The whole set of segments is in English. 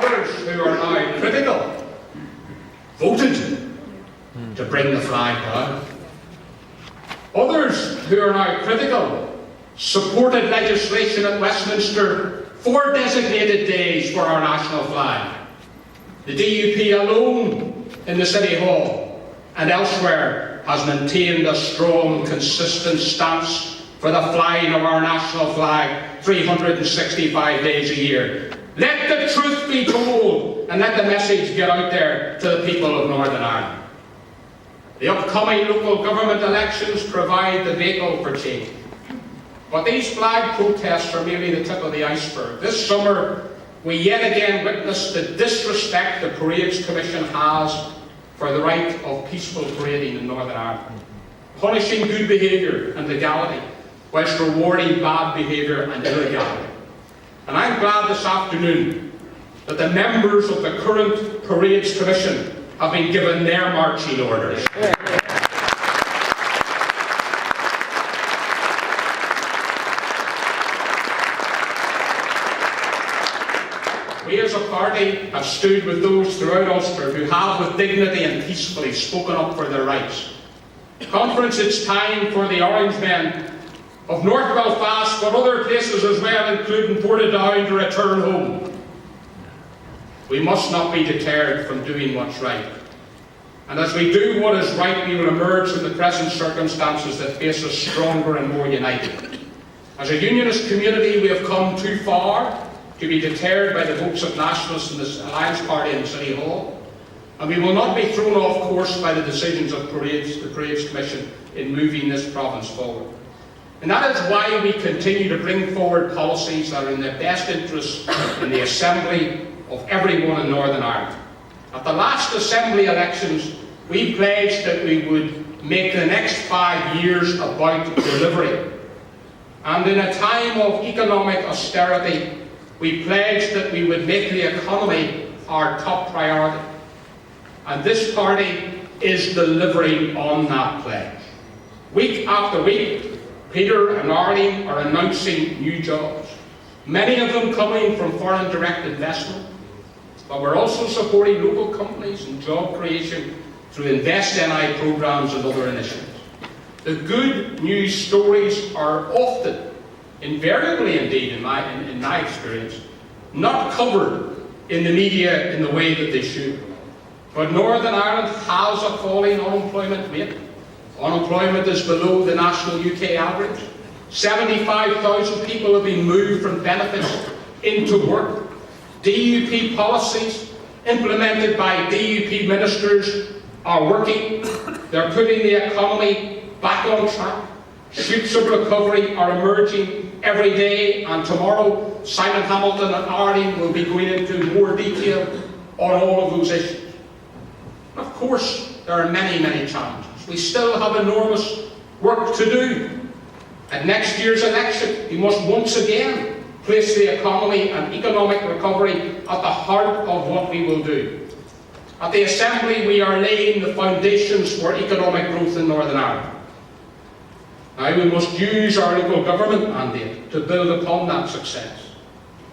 Others who are now critical voted to bring the flag down. Others who are now critical supported legislation at Westminster for designated days for our national flag. The DUP alone in the City Hall and elsewhere has maintained a strong, consistent stance for the flying of our national flag 365 days a year. Let the truth be told and let the message get out there to the people of Northern Ireland. The upcoming local government elections provide the vehicle for change. But these flag protests are merely the tip of the iceberg. This summer, we yet again witnessed the disrespect the Parades Commission has for the right of peaceful parading in Northern Ireland, punishing good behaviour and legality, whilst rewarding bad behaviour and illegality. And I'm glad this afternoon that the members of the current Parades Commission have been given their marching orders. We as a party have stood with those throughout Ulster who have with dignity and peacefully spoken up for their rights. Conference, it's time for the Orange Men of North Belfast, but other places as well, including Portadown, to return home. We must not be deterred from doing what's right. And as we do what is right, we will emerge from the present circumstances that face us stronger and more united. As a unionist community, we have come too far to be deterred by the votes of nationalists in the Alliance Party in City Hall, and we will not be thrown off course by the decisions of the Parades Commission in moving this province forward. And that is why we continue to bring forward policies that are in the best interest in the assembly of everyone in Northern Ireland. At the last Assembly elections, we pledged that we would make the next 5 years about delivery. And in a time of economic austerity, we pledged that we would make the economy our top priority. And this party is delivering on that pledge. Week after week, Peter and Arlene are announcing new jobs, many of them coming from foreign direct investment. But we're also supporting local companies and job creation through Invest NI programs and other initiatives. The good news stories are often, invariably indeed in my experience, not covered in the media in the way that they should. But Northern Ireland has a falling unemployment rate. Unemployment is below the national UK average. 75,000 people have been moved from benefits into work. DUP policies implemented by DUP ministers are working. They're putting the economy back on track. Shoots of recovery are emerging every day, and tomorrow Simon Hamilton and Arlene will be going into more detail on all of those issues. Of course, there are many, many challenges. We still have enormous work to do. At next year's election, we must once again place the economy and economic recovery at the heart of what we will do. At the Assembly, we are laying the foundations for economic growth in Northern Ireland. Now, we must use our local government mandate to build upon that success.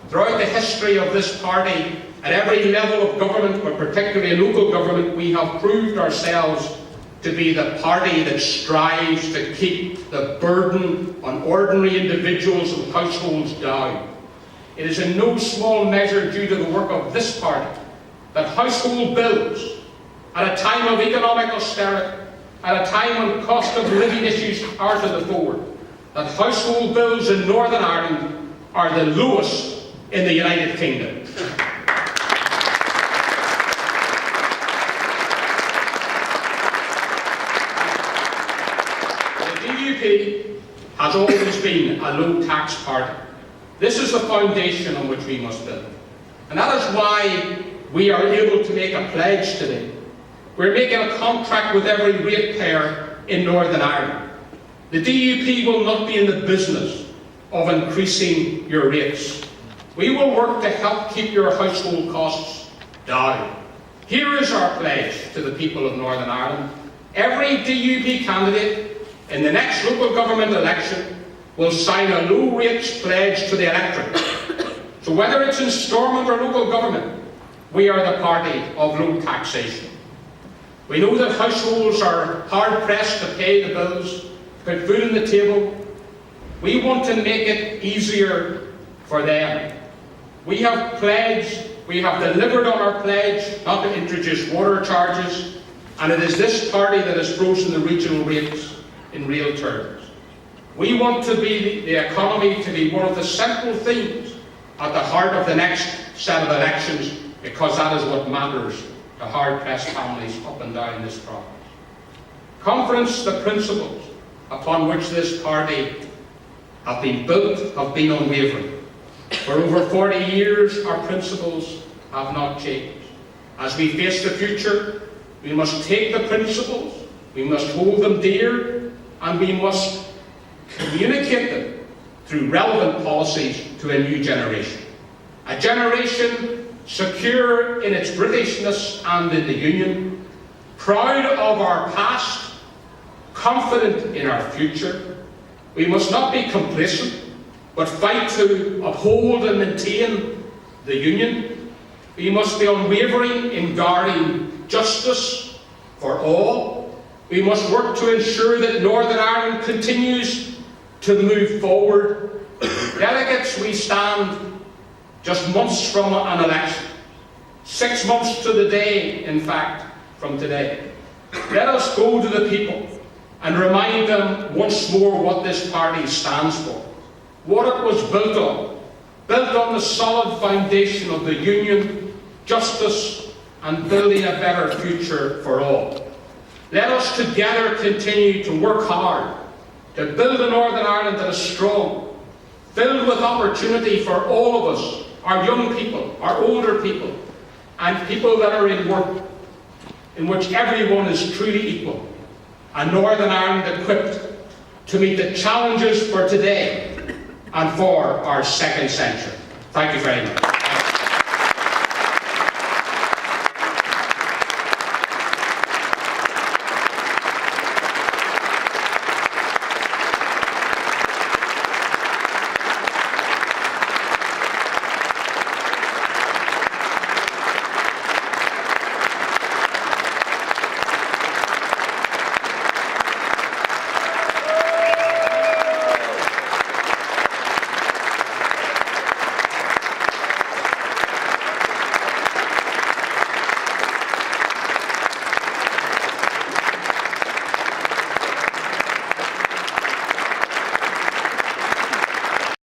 Throughout the history of this party, at every level of government, but particularly local government, we have proved ourselves to be the party that strives to keep the burden on ordinary individuals and households down. It is in no small measure due to the work of this party that household bills, at a time of economic austerity, at a time when cost of living issues are to the fore, that household bills in Northern Ireland are the lowest in the United Kingdom. The DUP has always been a low-tax party. This is the foundation on which we must build. And that is why we are able to make a pledge today. We're making a contract with every ratepayer in Northern Ireland. The DUP will not be in the business of increasing your rates. We will work to help keep your household costs down. Here is our pledge to the people of Northern Ireland. Every DUP candidate in the next local government election will sign a low rates pledge to the electorate. So whether it's in Stormont or local government, we are the party of low taxation. We know that households are hard-pressed to pay the bills, put food on the table. We want to make it easier for them. We have delivered on our pledge not to introduce water charges, and it is this party that has frozen the regional rates in real terms. We want to be the economy to be one of the central themes at the heart of the next set of elections, because that is what matters to hard-pressed families up and down this province. Conference, the principles upon which this party have been built have been unwavering. For over 40 years, our principles have not changed. As we face the future, we must take the principles, we must hold them dear, and we must communicate them through relevant policies to a new generation. A generation secure in its Britishness and in the Union, proud of our past, confident in our future. We must not be complacent, but fight to uphold and maintain the Union. We must be unwavering in guarding justice for all. We must work to ensure that Northern Ireland continues to move forward. Delegates, we stand just months from an election. 6 months to the day, in fact, from today. Let us go to the people and remind them once more what this party stands for, what it was built on the solid foundation of the Union, justice, and building a better future for all. Let us together continue to work hard to build a Northern Ireland that is strong, filled with opportunity for all of us, our young people, our older people, and people that are in work, in which everyone is truly equal. A Northern Ireland equipped to meet the challenges for today and for our second century. Thank you very much.